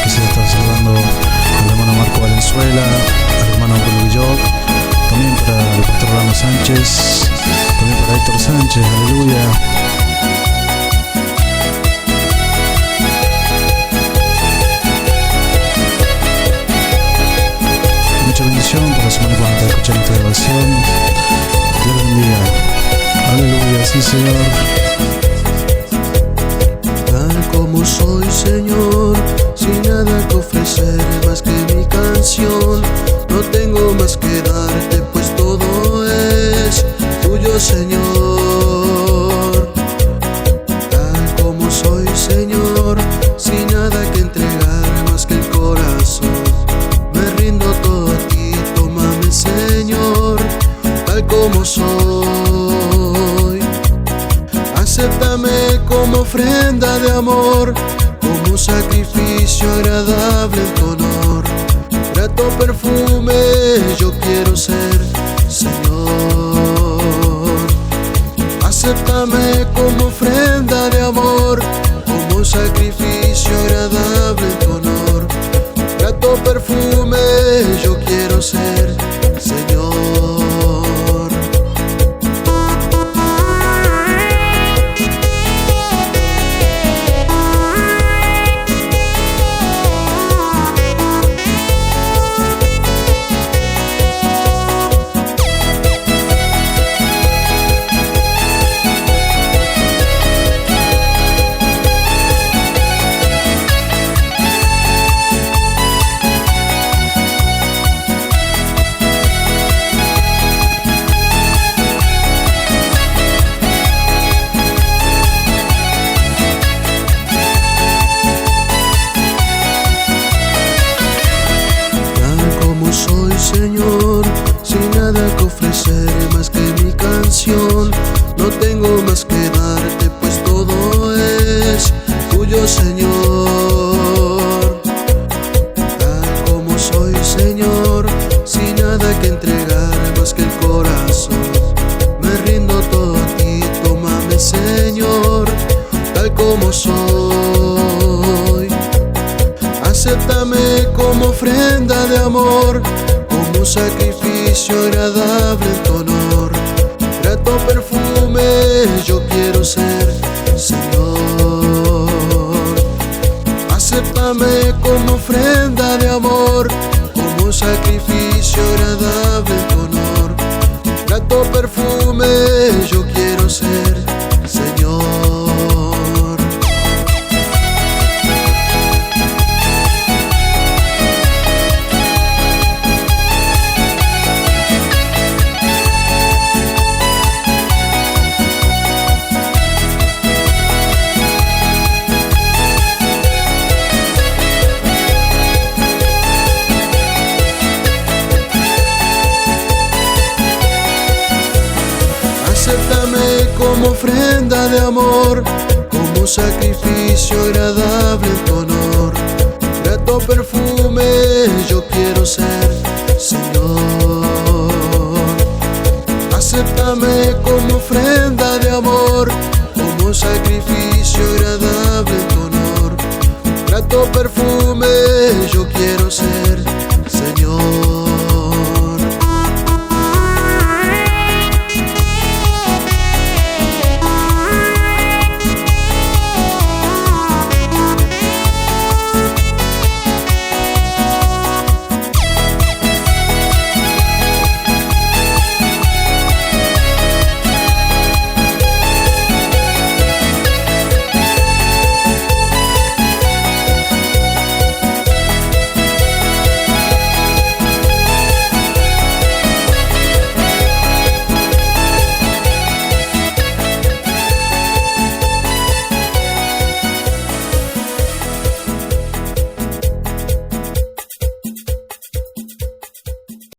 Quisiera estar saludando al hermano Marco Valenzuela, al hermano Bruno Villot, también para el pastor Ramos Sánchez, también para Héctor Sánchez, aleluya. Mucha bendición por la semana cuando está escuchando esta grabación. Dios los bendiga. Aleluya, sí Señor. Tal como soy, Señor, sin nada que ofrecer más que mi canción. No tengo más que darte, pues todo es tuyo, Señor. Tal como soy, Señor, sin nada que entregar más que el corazón. Me rindo todo a ti, tómame, Señor, tal como soy. Acéptame como ofrenda de amor, como sacrificio agradable en tu honor. Grato perfume yo quiero ser, Señor. Acéptame como ofrenda de amor, como sacrificio agradable en tu honor. Grato perfume yo quiero ser, Señor. Soy, Señor, sin nada que ofrecer más que mi canción. No tengo más que darte, pues todo es tuyo, Señor. Tal como soy, Señor, sin nada que entregar más que el corazón. Me rindo todo a ti, tómame, Señor, tal como soy. Acéptame como ofrenda de amor, como sacrificio agradable en tu honor. Grato perfume yo quiero ser, Señor. Acéptame como ofrenda de amor, como sacrificio agradable en tu honor. Grato perfume yo quiero ser, Señor. Acéptame como ofrenda de amor, como sacrificio agradable en tu honor. Grato perfume yo quiero ser, Señor. Acéptame como ofrenda de amor, como sacrificio agradable en tu honor. Grato perfume yo quiero ser.